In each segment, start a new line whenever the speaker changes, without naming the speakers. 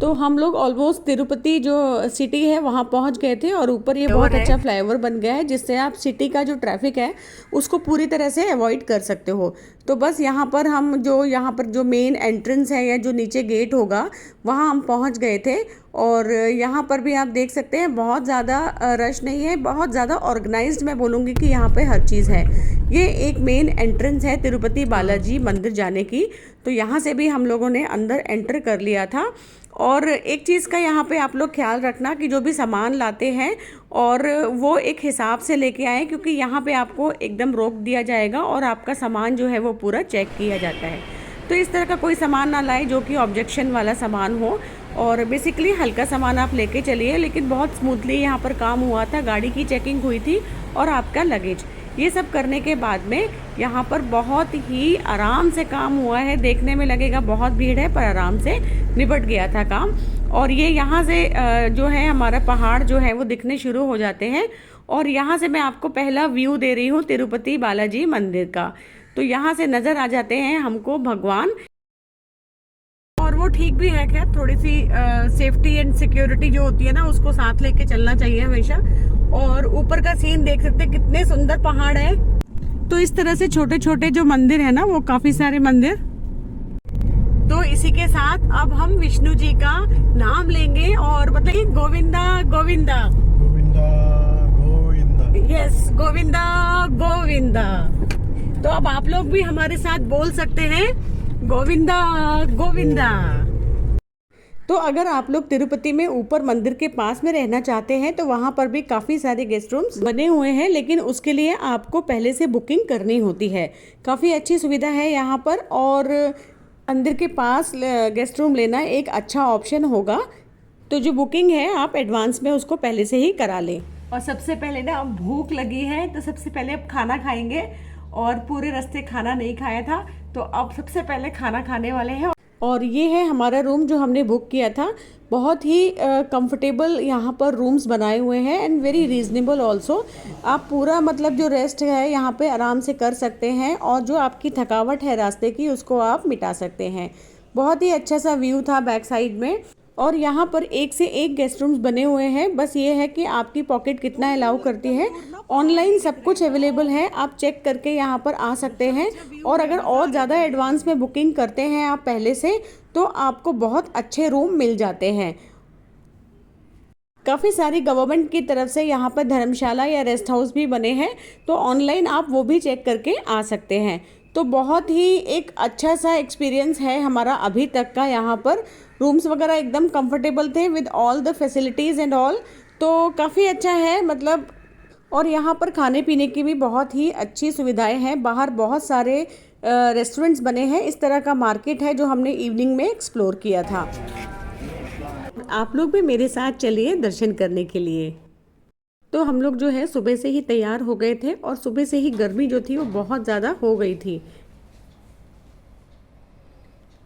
तो हम लोग ऑलमोस्ट तिरुपति जो सिटी है वहाँ पहुँच गए थे और ऊपर ये बहुत अच्छा फ्लाईओवर बन गया है जिससे आप सिटी का जो ट्रैफिक है उसको पूरी तरह से अवॉइड कर सकते हो। तो बस यहाँ पर हम जो यहाँ पर जो मेन एंट्रेंस है या जो नीचे गेट होगा वहाँ हम पहुँच गए थे। और यहाँ पर भी आप देख सकते हैं बहुत ज़्यादा रश नहीं है, बहुत ज़्यादा ऑर्गेनाइज्ड मैं बोलूँगी कि यहाँ पे हर चीज़ है। ये एक मेन एंट्रेंस है तिरुपति बालाजी मंदिर जाने की। तो यहाँ से भी हम लोगों ने अंदर एंटर कर लिया था। और एक चीज़ का यहाँ पे आप लोग ख्याल रखना कि जो भी सामान लाते हैं और वो एक हिसाब से लेके आए, क्योंकि यहाँ पे आपको एकदम रोक दिया जाएगा और आपका सामान जो है वो पूरा चेक किया जाता है। तो इस तरह का कोई सामान ना लाए जो कि ऑब्जेक्शन वाला सामान हो, और बेसिकली हल्का सामान आप लेके चलिए। लेकिन बहुत स्मूथली यहाँ पर काम हुआ था, गाड़ी की चेकिंग हुई थी और आपका लगेज, ये सब करने के बाद में यहाँ पर बहुत ही आराम से काम हुआ है। देखने में लगेगा बहुत भीड़ है पर आराम से निपट गया था काम। और ये यहाँ से जो है हमारा पहाड़ जो है वो दिखने शुरू हो जाते हैं। और यहाँ से मैं आपको पहला व्यू दे रही हूँ तिरुपति बालाजी मंदिर का। तो यहाँ से नज़र आ जाते हैं हमको भगवान, और वो ठीक भी है। खैर थोड़ी सी सेफ्टी एंड सिक्योरिटी जो होती है ना उसको साथ लेके चलना चाहिए हमेशा। और ऊपर का सीन देख सकते हैं, कितने सुंदर पहाड़ है। तो इस तरह से छोटे छोटे जो मंदिर है ना वो काफी सारे मंदिर। तो इसी के साथ अब हम विष्णु जी का नाम लेंगे और बताइए गोविंदा गोविंदा
गोविंदा गोविंदा।
यस, गोविंदा गोविंदा। तो अब आप लोग भी हमारे साथ बोल सकते हैं गोविंदा गोविंदा। तो अगर आप लोग तिरुपति में ऊपर मंदिर के पास में रहना चाहते हैं तो वहाँ पर भी काफ़ी सारे गेस्ट रूम्स बने हुए हैं, लेकिन उसके लिए आपको पहले से बुकिंग करनी होती है। काफ़ी अच्छी सुविधा है यहाँ पर, और मंदिर के पास गेस्ट रूम लेना एक अच्छा ऑप्शन होगा। तो जो बुकिंग है आप एडवांस में उसको पहले से ही करा लें। और सबसे पहले ना अब भूख लगी है तो सबसे पहले अब खाना खाएंगे, और पूरे रास्ते खाना नहीं खाया था तो अब सबसे पहले खाना खाने वाले हैं। और ये है हमारा रूम जो हमने बुक किया था। बहुत ही कंफर्टेबल यहाँ पर रूम्स बनाए हुए हैं एंड वेरी रीज़नेबल ऑल्सो। आप पूरा मतलब जो रेस्ट है यहाँ पे आराम से कर सकते हैं, और जो आपकी थकावट है रास्ते की उसको आप मिटा सकते हैं। बहुत ही अच्छा सा व्यू था बैक साइड में। और यहाँ पर एक से एक गेस्ट रूम्स बने हुए हैं। बस ये है कि आपकी पॉकेट कितना अलाउ करती है। ऑनलाइन सब कुछ अवेलेबल है, आप चेक करके यहाँ पर आ सकते हैं। और अगर और ज़्यादा एडवांस में बुकिंग करते हैं आप पहले से तो आपको बहुत अच्छे रूम मिल जाते हैं। काफ़ी सारी गवर्नमेंट की तरफ से यहाँ पर धर्मशाला या रेस्ट हाउस भी बने हैं, तो ऑनलाइन आप वो भी चेक करके आ सकते हैं। तो बहुत ही एक अच्छा सा एक्सपीरियंस है हमारा अभी तक का। यहाँ पर रूम्स वगैरह एकदम कंफर्टेबल थे with all the facilities and all, तो काफ़ी अच्छा है मतलब। और यहाँ पर खाने पीने की भी बहुत ही अच्छी सुविधाएं हैं। बाहर बहुत सारे रेस्टोरेंट्स बने हैं। इस तरह का मार्केट है जो हमने इवनिंग में एक्सप्लोर किया था। आप लोग भी मेरे साथ चलिए दर्शन करने के लिए। तो हम लोग जो है सुबह से ही तैयार हो गए थे, और सुबह से ही गर्मी जो थी वो बहुत ज़्यादा हो गई थी।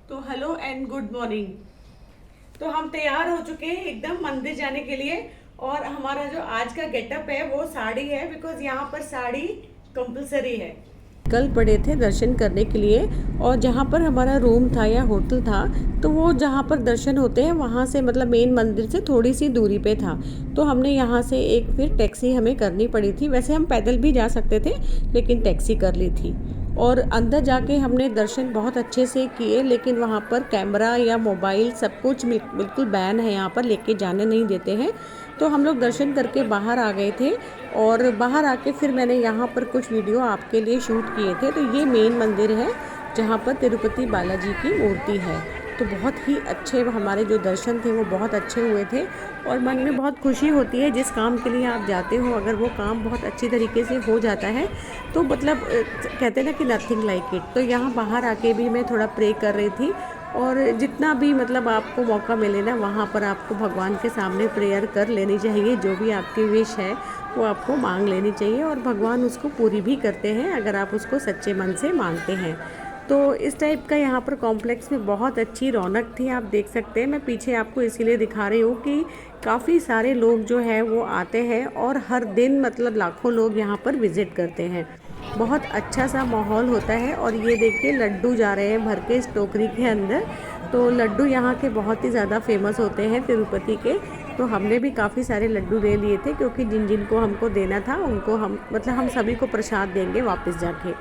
तो हेलो एंड गुड मॉर्निंग। तो हम तैयार हो चुके हैं एकदम मंदिर जाने के लिए। और हमारा जो आज का गेटअप है वो साड़ी है, बिकॉज यहाँ पर साड़ी कंपलसरी है। कल पड़े थे दर्शन करने के लिए, और जहाँ पर हमारा रूम था या होटल था तो वो जहाँ पर दर्शन होते हैं वहाँ से मतलब मेन मंदिर से थोड़ी सी दूरी पे था। तो हमने यहाँ से एक फिर टैक्सी हमें करनी पड़ी थी। वैसे हम पैदल भी जा सकते थे लेकिन टैक्सी कर ली थी। और अंदर जाके हमने दर्शन बहुत अच्छे से किए, लेकिन वहाँ पर कैमरा या मोबाइल सब कुछ बिल्कुल बैन है, यहाँ पर लेके जाने नहीं देते हैं। तो हम लोग दर्शन करके बाहर आ गए थे, और बाहर आके फिर मैंने यहाँ पर कुछ वीडियो आपके लिए शूट किए थे। तो ये मेन मंदिर है जहाँ पर तिरुपति बालाजी की मूर्ति है। तो बहुत ही अच्छे हमारे जो दर्शन थे वो बहुत अच्छे हुए थे, और मन में बहुत खुशी होती है जिस काम के लिए आप जाते हो अगर वो काम बहुत अच्छी तरीके से हो जाता है तो मतलब कहते हैं ना कि नथिंग लाइक इट। तो यहाँ बाहर आके भी मैं थोड़ा प्रे कर रही थी, और जितना भी मतलब आपको मौका मिले ना वहाँ पर आपको भगवान के सामने प्रेयर कर लेनी चाहिए। जो भी आपकी विश है वो आपको मांग लेनी चाहिए, और भगवान उसको पूरी भी करते हैं अगर आप उसको सच्चे मन से मांगते हैं। तो इस टाइप का यहाँ पर कॉम्प्लेक्स में बहुत अच्छी रौनक थी, आप देख सकते हैं। मैं पीछे आपको इसीलिए दिखा रही हूँ कि काफ़ी सारे लोग जो है वो आते हैं, और हर दिन मतलब लाखों लोग यहाँ पर विज़िट करते हैं। बहुत अच्छा सा माहौल होता है। और ये देखिए लड्डू जा रहे हैं भर के इस टोकरी के अंदर। तो लड्डू यहाँ के बहुत ही ज़्यादा फेमस होते हैं तिरुपति के। तो हमने भी काफ़ी सारे लड्डू ले लिए थे, क्योंकि जिन जिन को हमको देना था उनको हम सभी को प्रसाद देंगे वापस जाके।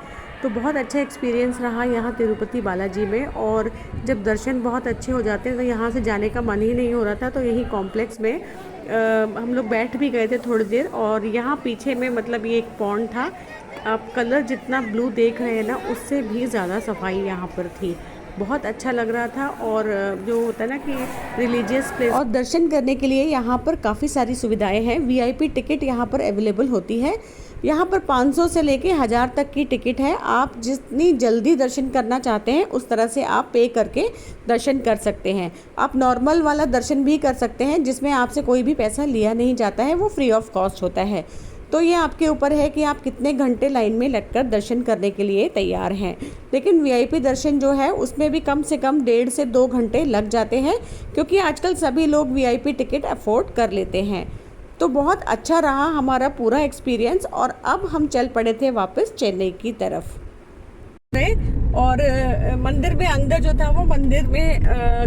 तो बहुत अच्छा एक्सपीरियंस रहा यहाँ तिरुपति बालाजी में। और जब दर्शन बहुत अच्छे हो जाते हैं तो यहाँ से जाने का मन ही नहीं हो रहा था। तो यही कॉम्प्लेक्स में हम लोग बैठ भी गए थे थोड़ी देर। और यहाँ पीछे में मतलब ये एक पॉन्ड था। आप कलर जितना ब्लू देख रहे हैं ना, उससे भी ज़्यादा सफाई यहाँ पर थी। बहुत अच्छा लग रहा था। और जो होता है ना कि रिलीजियस प्लेस, और दर्शन करने के लिए यहाँ पर काफ़ी सारी सुविधाएं हैं। वीआईपी टिकट यहाँ पर अवेलेबल होती है। यहाँ पर 500 से लेके 1000 तक की टिकट है। आप जितनी जल्दी दर्शन करना चाहते हैं उस तरह से आप पे करके दर्शन कर सकते हैं। आप नॉर्मल वाला दर्शन भी कर सकते हैं, जिसमें आपसे कोई भी पैसा लिया नहीं जाता है, वो फ्री ऑफ कॉस्ट होता है। तो ये आपके ऊपर है कि आप कितने घंटे लाइन में लगकर दर्शन करने के लिए तैयार हैं। लेकिन वीआईपी दर्शन जो है उसमें भी कम से कम 1.5 से 2 घंटे लग जाते हैं, क्योंकि आजकल सभी लोग वीआईपी टिकट अफोर्ड कर लेते हैं। तो बहुत अच्छा रहा हमारा पूरा एक्सपीरियंस। और अब हम चल पड़े थे वापस चेन्नई की तरफ। और मंदिर में अंदर जो था, वो मंदिर में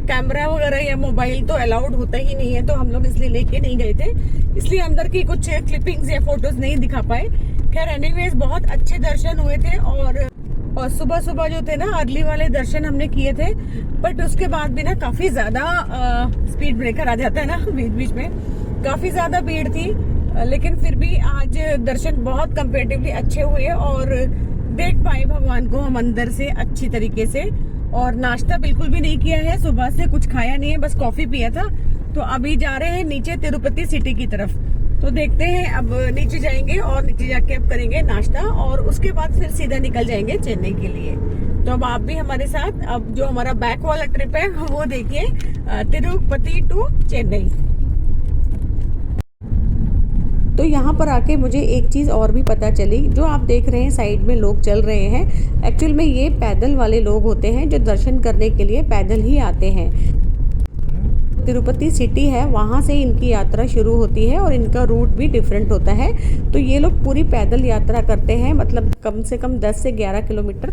कैमरा वगैरह या मोबाइल तो अलाउड होता ही नहीं है, तो हम लोग इसलिए लेके नहीं गए थे। इसलिए अंदर की कुछ क्लिपिंग्स या फोटोज नहीं दिखा पाए। खैर एनीवेज बहुत अच्छे दर्शन हुए थे। और सुबह सुबह जो थे ना अर्ली वाले दर्शन हमने किए थे। बट उसके बाद भी ना काफी ज्यादा स्पीड ब्रेकर आ जाता है ना बीच बीच में, काफी ज्यादा भीड़ थी। लेकिन फिर भी आज दर्शन बहुत कंपेरेटिवली अच्छे हुए और देख पाए भगवान को हम अंदर से अच्छी तरीके से। और नाश्ता बिल्कुल भी नहीं किया है, सुबह से कुछ खाया नहीं है, बस कॉफी पिया था। तो अभी जा रहे हैं नीचे तिरुपति सिटी की तरफ। तो देखते हैं, अब नीचे जाएंगे और नीचे जाके अब करेंगे नाश्ता, और उसके बाद फिर सीधा निकल जाएंगे चेन्नई के लिए। तो अब आप भी हमारे साथ, अब जो हमारा बैक वाला ट्रिप है वो देखिए, तिरुपति टू चेन्नई। तो यहाँ पर आके मुझे एक चीज़ और भी पता चली। जो आप देख रहे हैं साइड में लोग चल रहे हैं, एक्चुअल में ये पैदल वाले लोग होते हैं जो दर्शन करने के लिए पैदल ही आते हैं। तिरुपति सिटी है, वहाँ से इनकी यात्रा शुरू होती है और इनका रूट भी डिफरेंट होता है। तो ये लोग पूरी पैदल यात्रा करते हैं, मतलब कम से कम 10 से 11 किलोमीटर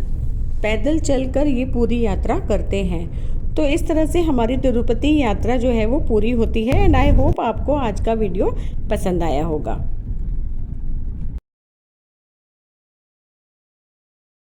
पैदल चलकर ये पूरी यात्रा करते हैं। तो इस तरह से हमारी तिरुपति यात्रा जो है वो पूरी होती है। एंड आई होप आपको आज का वीडियो पसंद आया होगा।